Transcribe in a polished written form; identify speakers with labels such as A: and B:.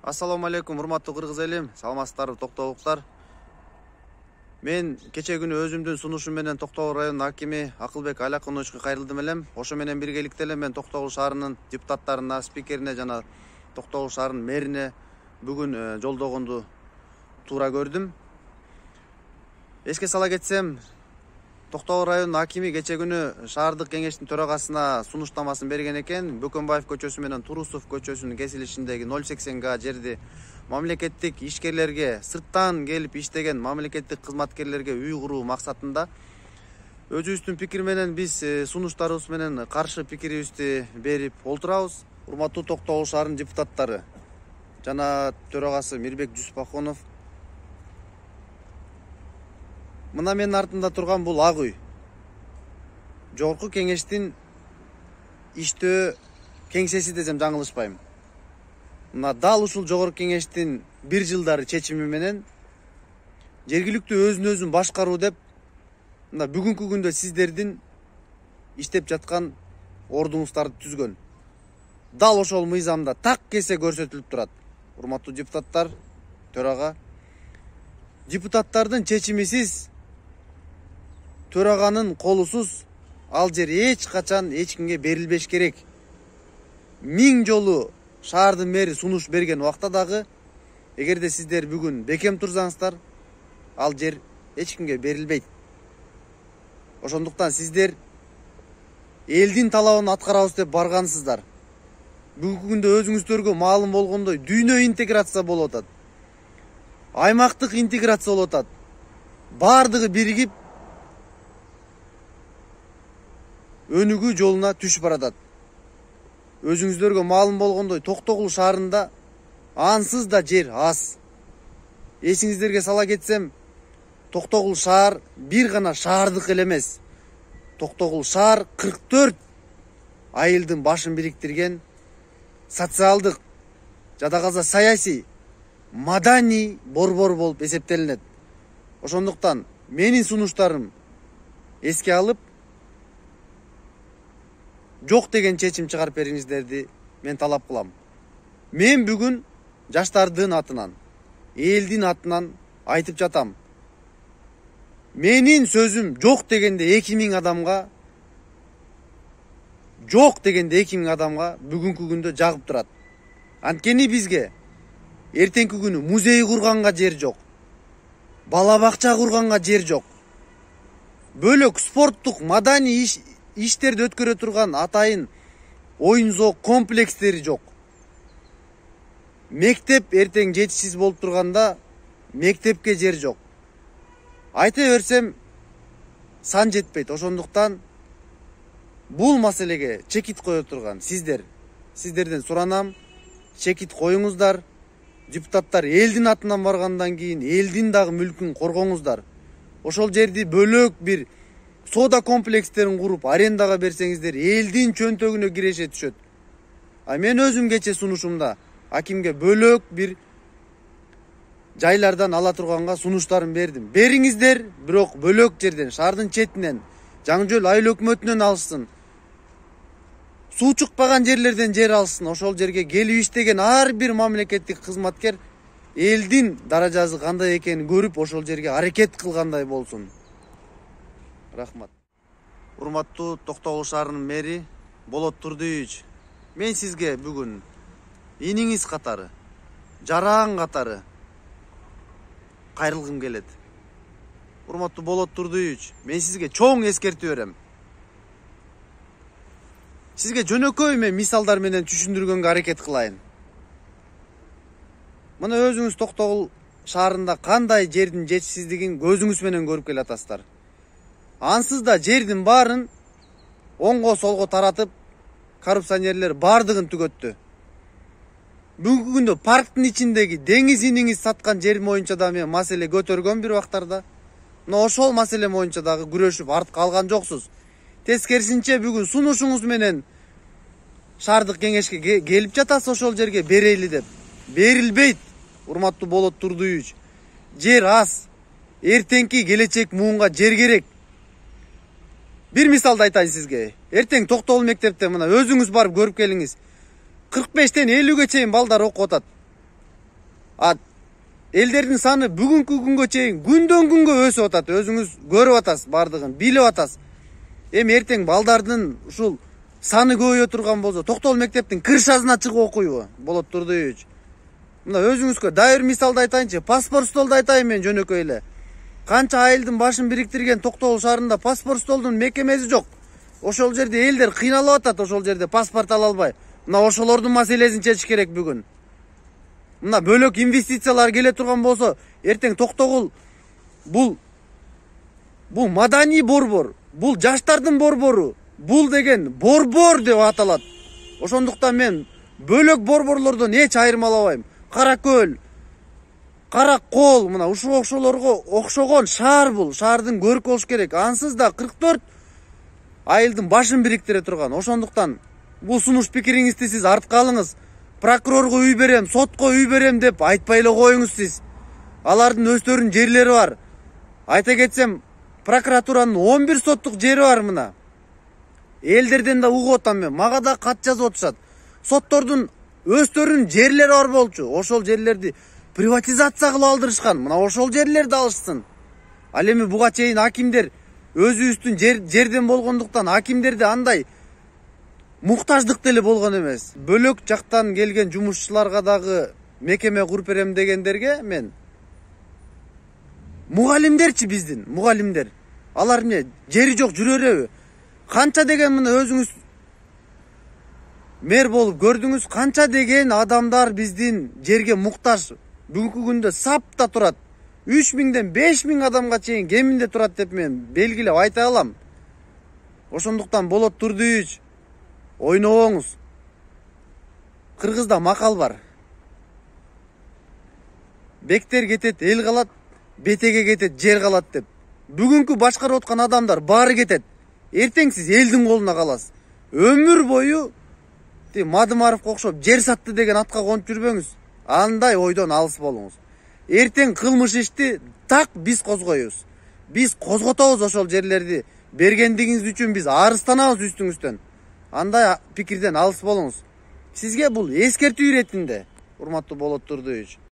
A: Assalamu алейкум, урматтуу кыргыз элим, саламатсыздарбы токтогуктар. Мен кече күнү өзүмдүн сунушум менен Токтогул районунун акими Акылбек Алякуновичке кайрылдым элем. Ошо менен биргеликте эле мен Токтогул шаарынын депутаттарына, спикерине жана Токтогул шаарынын мэрине бүгүн жолдогонду туура көрдүм. Эске сала кетсем, Токтогул районунун акими кече күнү шаардык кеңештин төрагасына сунуштамасын берген экен. Бөкөнбаев көчөсү менен Турусов көчөсүнүн кесилишиндеги 080 га жерди мамлекеттик ишкерлерге, сырттан келип иштеген мамлекеттик кызматкерлерге үй куруу максатында өзүбүздүн пикир менен биз сунуштарыбыз менен каршы пикирибизди берип олтурабыз. Урматтуу Токтогул шаарынын депутаттары жана төрагасы Мирбек Жуспахонов. Мына менин артымда турган бул ак үй. Жогорку кеңештин иштөө кеңсеси десем жаңылышпайм. Мына дал ушул жогорку кеңештин бир жылдары чечими менен жергиликтүү өзүн өзүн башкаруу деп мына бүгүнкү күндө сиздердин иштеп жаткан ордуңуздарды түзгөн. Дал ошол мыйзамда так кесе көрсөтүлүп турат. Урматтуу депутаттар, төрага, депутаттардын чечимисиз, төраганын колусуз ал жер эч качан эч кимге берилбеш керек. 1000 жолу шаардын мэри сунуш берген убакта дагы, эгерде сиздер бүгүн бекем турсаңыздар, ал жер эч кимге берилбейт. Ошондуктан сиздер элдин талабын аткарабыз деп баргансыздар. Бүгүнкү күндө өзүңүздөргө маалым болгондой дүйнө интеграция болуп атат. Аймактык интеграция болуп атат. Бардыгы биригип өнүгүү жолуна түшүп баратат. Өзүңүздөргө маалым болгондой Токтогул шаарында ансыз да жер аз. Эсиңиздерге сала кетсем, Токтогул шаар бир гана шаардык эле эмес. Токтогул шаар 44 айылдын башын бириктирген социалдык, жада каза саясий, маданий борбор болуп эсептелинет. Ошондуктан менин сунуштарым эске алып, жок деген чечим чыгарып бериңиздерди мен талап кылам. Мен бүгүн жаштардын атынан, элдин атынан айтып жатам. Менин сөзүм жок дегенде 2000 адамга, жок дегенде 2000 адамга бүгүнкү күндө жагып турат. Анткени бизге эртеңки күнү музей курганга жер жок. Бала бакча курганга жер жок. Бөлөк спорттук, маданий иштерди өткөрө турган атайын оюн зоок комплекстери жок. Мектеп эртең жетишсиз болуп турганда мектепке жер жок. Айта берсем сан жетпейт. Ошондуктан бул маселеге чекит кое турган сиздерден суранам, чекит коюңуздар. Депутаттар элдин атынан баргандан кийин элдин дагы мүлкүн коргоңуздар. Ошол жерди бөлөк бир соода комплекстерин куруп арендага берсеңиздер элдин чөнтөгүнө киреше түшөт. А мен өзүм кече сунушумда акимге бөлөк бир жайлардан ала турганга сунуштарын бердим. Бериңиздер, бирок бөлөк жерден, шаардын четинен, Жаңжөл айыл өкмөтүнөн алышсын. Суу чыкпаган жерлерден жер алышсын. Ошол жерге келип иштеген ар бир мамлекеттик кызматкер элдин даражасы кандай экенин көрүп, ошол жерге аракет кылгандай болсун. Рахмат. Урматтуу Токтогул шаарынын мэри Болот Турдуевич, мен сизге бүгүн иниңиз катары, жараң катары кайрылгым келет. Урматтуу Болот Турдуевич, мен сизге чоң эскертүү берем. Сизге жөнөкөй мен мисалдар менен түшүндүргөнгө аракет кылайын. Мына өзүңүз Токтогул шаарында кандай жердин жетишсиздигин көзүңүз менен көрүп келатасыздар. Ансыз да жердин баарын оңго солго таратып, коррупционерлер бардыгын түгөттү. Бүгүнкү күндө парктын ичиндеги деңиз иниңиз саткан жер боюнча да мен маселе көтөргөн бир убактарда. Но ошол маселе боюнча дагы күрөшүп артка алган жоксуз. Тескерисинче бүгүн сунушуңуз менен шаардык кеңешке келип жатасыз ошол жерге берели деп. Берилбейт, урматтуу Болот Турдуевич. Жер аз. Эртеңки келечек муунга жер керек. Бир мисалды айтайын сизге. Эртең Токтогул мектепте мына өзүңүз барып көрүп келиңиз. 45-тен 50-ге чейин балдар окуп атат. Элдердин саны бүгүнкү күнгө чейин күндөн күнгө өсүп атат. Өзүңүз көрүп атасыз, бардыгын билип атасыз. Эми эртең балдардын ушул саны көбөйө турган болсо, Токтогул мектептин кыршасына чыгып окуйбу Болот Турдуевич? Мына өзүңүзгө дагы бир мисалды айтайынчы. Паспорт столду айтайын мен жөнөкөй эле. Канча айылдын башын бириктирген Токтогул шаарында паспорт столдун мекемеси жок. Ошол жерде элдер кыйналып атат, ошол жерде паспорт ала албай. Мына ошолордун маселесин чечиш керек бүгүн. Мына бөлөк инвестициялар келе турган болсо, эртең Токтогул бул маданий борбор, бул жаштардын борбору, бул деген борбор деп аталат. Ошондуктан мен бөлөк борборлордон эч айырмалабайм. Каракөл, Каракол, мына ошолорго окшогон шаар бул. Шаардын көркү болуш керек. Ансыз да 44 айылдын башын бириктире турган. Ошондуктан бул сунуш пикириңизди сиз артка алыңыз. Прокурорго үй берем, сотко үй берем деп айтпай эле коюңуз сиз. Алардын өздөрүнүн жерлери бар. Айта кетсем, прокуратуранын 11 соттук жери бар мына. Элдерден да угуп атам мен. Мага да кат жазып атышат. Соттордун өздөрүнүн жерлери бар болчу. Ошол жерлерди приватизация кылып алдырышкан. Мына ошол жерлерди алышсын. Ал эми буга чейин акимдер өзүбүздүн жерден болгондуктан акимдерде андай муктаждык деле болгон эмес. Бөлөк жактан келген жумушчуларга дагы мекеме куруп берем дегендерге мен мугалимдерчи биздин мугалимдер. Алар эмне жери жок жүрө береби? Канча деген мына өзүңүз мэр болуп көрдүңүз, канча деген адамдар биздин жерге муктаж. Бүгүнкү күндө сапта турат. 3000ден 5000 адамга чейин кеминде турат деп мен белгилеп айта алам. Ошондуктан Болот Турдуевич ойнобоңуз. Кыргызда макал бар. Бектер кетет, эл калат, бетеге кетет, жер калат деп. Бүгүнкү башкарып аткан адамдар баары кетет. Эртең сиз элдин колуна каласыз. Өмүр бою Мадымаровго окшоп жер сатты деген атка конуп жүрбөңүз. Андай ойдон алыс болуңуз. Эртең кылмыш ишти так биз козгойбуз. Биз козготобуз ошол жерлерди. Бергендигиңиз үчүн биз арызданабыз үстүңүздөн. Андай пикирден алыс болуңуз. Сизге бул эскертүү иретинде, урматтуу Болот Турдуевич.